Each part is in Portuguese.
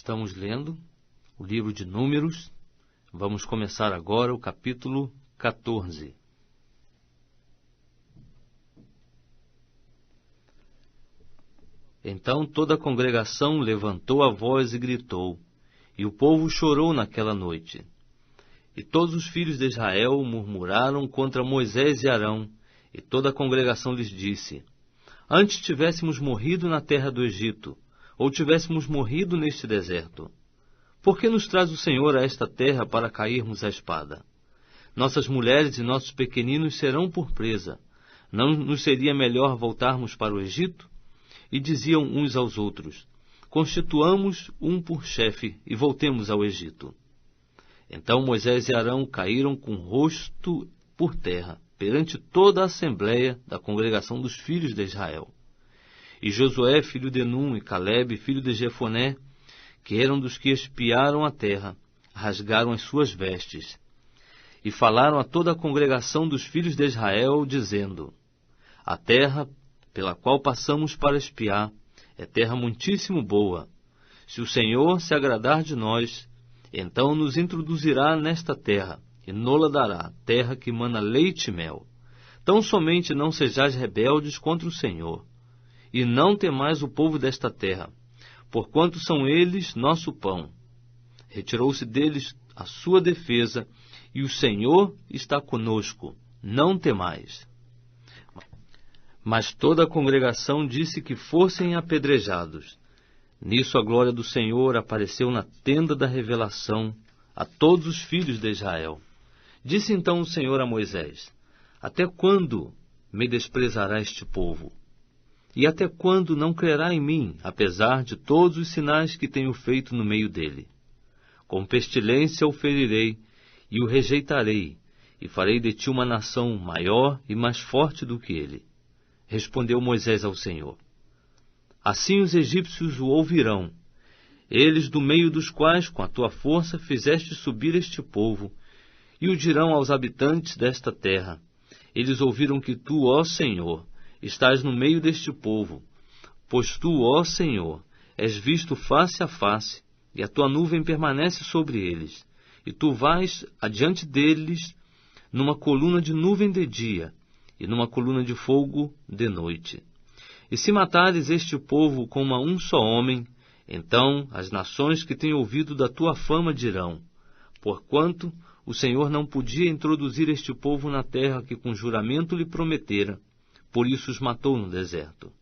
Estamos lendo o livro de Números. Vamos começar agora o capítulo 14. Então toda a congregação levantou a voz e gritou, e o povo chorou naquela noite. E todos os filhos de Israel murmuraram contra Moisés e Arão, e toda a congregação lhes disse: Antes tivéssemos morrido na terra do Egito, ou tivéssemos morrido neste deserto. Por que nos traz o Senhor a esta terra para cairmos à espada? Nossas mulheres e nossos pequeninos serão por presa. Não nos seria melhor voltarmos para o Egito? E diziam uns aos outros: Constituamos um por chefe e voltemos ao Egito. Então Moisés e Arão caíram com o rosto por terra, perante toda a assembleia da congregação dos filhos de Israel. E Josué, filho de Num, e Calebe, filho de Jefoné, que eram dos que espiaram a terra, rasgaram as suas vestes. E falaram a toda a congregação dos filhos de Israel, dizendo: A terra pela qual passamos para espiar é terra muitíssimo boa. Se o Senhor se agradar de nós, então nos introduzirá nesta terra, e nola dará, terra que mana leite e mel. Tão somente não sejais rebeldes contra o Senhor, e não temais o povo desta terra, porquanto são eles nosso pão. Retirou-se deles a sua defesa, e o Senhor está conosco, não temais. Mas toda a congregação disse que fossem apedrejados. Nisso a glória do Senhor apareceu na tenda da revelação a todos os filhos de Israel. Disse então o Senhor a Moisés: Até quando me desprezará este povo? E até quando não crerá em mim, apesar de todos os sinais que tenho feito no meio dele? Com pestilência o ferirei e o rejeitarei, e farei de ti uma nação maior e mais forte do que ele. Respondeu Moisés ao Senhor: Assim os egípcios o ouvirão, eles do meio dos quais com a tua força fizeste subir este povo, e o dirão aos habitantes desta terra: Eles ouviram que tu, ó Senhor, estás no meio deste povo, pois tu, ó Senhor, és visto face a face, e a tua nuvem permanece sobre eles, e tu vais adiante deles numa coluna de nuvem de dia, e numa coluna de fogo de noite. E se matares este povo como a um só homem, então as nações que têm ouvido da tua fama dirão: Porquanto o Senhor não podia introduzir este povo na terra que com juramento lhe prometera, por isso os matou no deserto.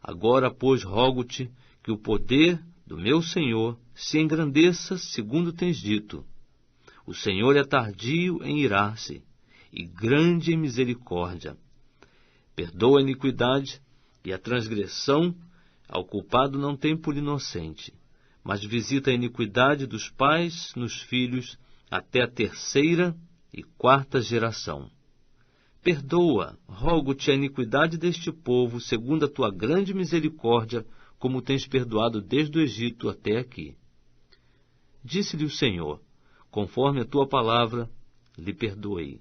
Agora, pois, rogo-te que o poder do meu Senhor se engrandeça segundo tens dito. O Senhor é tardio em irar-se, e grande em misericórdia. Perdoa a iniquidade e a transgressão, ao culpado não tem por inocente, mas visita a iniquidade dos pais nos filhos até a 3ª e 4ª geração. Perdoa, rogo-te, a iniquidade deste povo, segundo a tua grande misericórdia, como tens perdoado desde o Egito até aqui. Disse-lhe o Senhor: Conforme a tua palavra, lhe perdoei.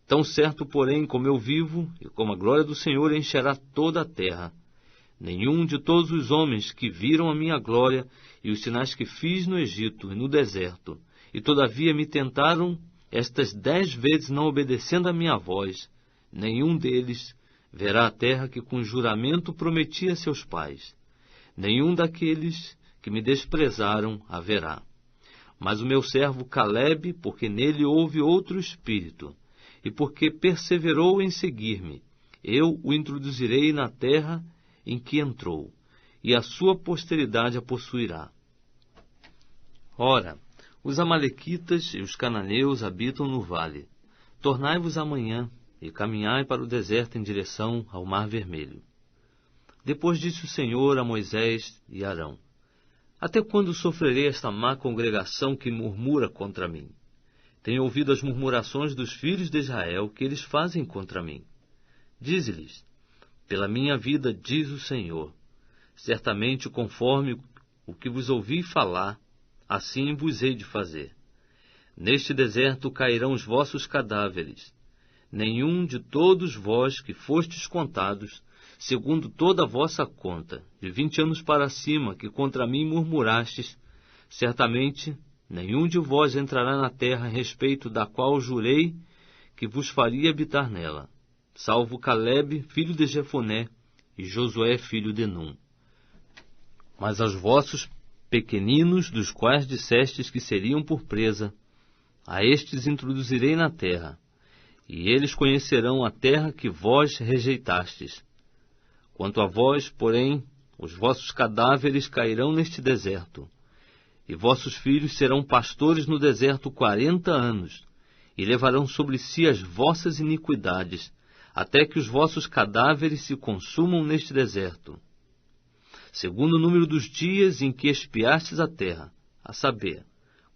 Tão certo, porém, como eu vivo, e como a glória do Senhor encherá toda a terra, nenhum de todos os homens que viram a minha glória e os sinais que fiz no Egito e no deserto, e todavia me tentaram estas 10 vezes não obedecendo a minha voz, nenhum deles verá a terra que com juramento prometi a seus pais. Nenhum daqueles que me desprezaram haverá. Mas o meu servo Calebe, porque nele houve outro espírito, e porque perseverou em seguir-me, eu o introduzirei na terra em que entrou, e a sua posteridade a possuirá. Ora, os amalequitas e os cananeus habitam no vale. Tornai-vos amanhã, e caminhai para o deserto em direção ao Mar Vermelho. Depois disse o Senhor a Moisés e Arão: Até quando sofrerei esta má congregação que murmura contra mim? Tenho ouvido as murmurações dos filhos de Israel que eles fazem contra mim. Dize-lhes: Pela minha vida, diz o Senhor, certamente conforme o que vos ouvi falar, assim vos hei de fazer. Neste deserto cairão os vossos cadáveres. Nenhum de todos vós que fostes contados segundo toda a vossa conta, de 20 anos para cima, que contra mim murmurastes, certamente nenhum de vós entrará na terra a respeito da qual jurei que vos faria habitar nela, salvo Calebe, filho de Jefoné, e Josué, filho de Num. Mas aos vossos pequeninos, dos quais dissestes que seriam por presa, a estes introduzirei na terra, e eles conhecerão a terra que vós rejeitastes. Quanto a vós, porém, os vossos cadáveres cairão neste deserto, e vossos filhos serão pastores no deserto 40 anos, e levarão sobre si as vossas iniquidades, até que os vossos cadáveres se consumam neste deserto. Segundo o número dos dias em que expiastes a terra, a saber,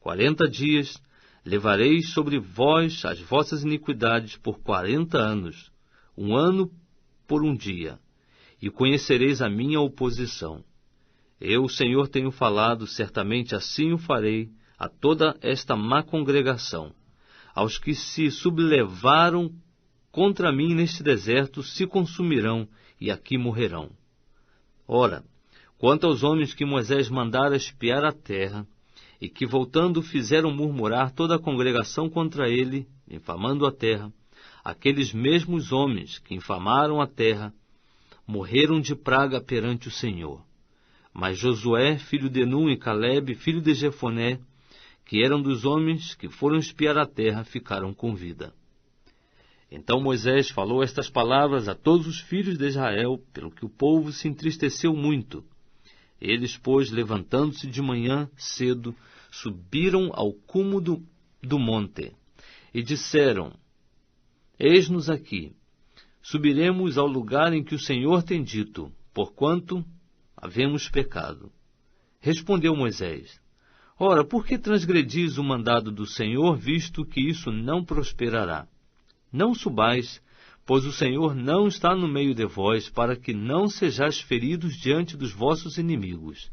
40 dias, levareis sobre vós as vossas iniquidades por 40 anos, 1 ano por 1 dia, e conhecereis a minha oposição. Eu, o Senhor, tenho falado, certamente assim o farei a toda esta má congregação. Aos que se sublevaram contra mim neste deserto se consumirão e aqui morrerão. Ora, quanto aos homens que Moisés mandara espiar a terra, e que voltando fizeram murmurar toda a congregação contra ele, infamando a terra, aqueles mesmos homens que infamaram a terra, morreram de praga perante o Senhor. Mas Josué, filho de Num, e Calebe, filho de Jefoné, que eram dos homens que foram espiar a terra, ficaram com vida. Então Moisés falou estas palavras a todos os filhos de Israel, pelo que o povo se entristeceu muito. Eles, pois, levantando-se de manhã cedo, subiram ao cume do monte, e disseram: Eis-nos aqui, subiremos ao lugar em que o Senhor tem dito, porquanto havemos pecado. Respondeu Moisés: Ora, por que transgredis o mandado do Senhor, visto que isso não prosperará? Não subais, pois o Senhor não está no meio de vós, para que não sejais feridos diante dos vossos inimigos.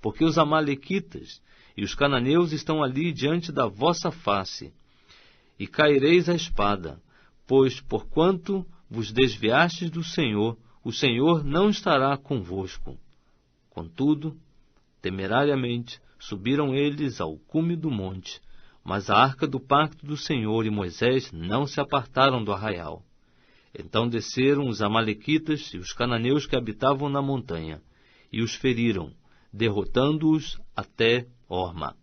Porque os amalequitas e os cananeus estão ali diante da vossa face, e caireis à espada, pois, porquanto vos desviastes do Senhor, o Senhor não estará convosco. Contudo, temerariamente, subiram eles ao cume do monte, mas a arca do pacto do Senhor e Moisés não se apartaram do arraial. Então desceram os amalequitas e os cananeus que habitavam na montanha, e os feriram, derrotando-os até Horma.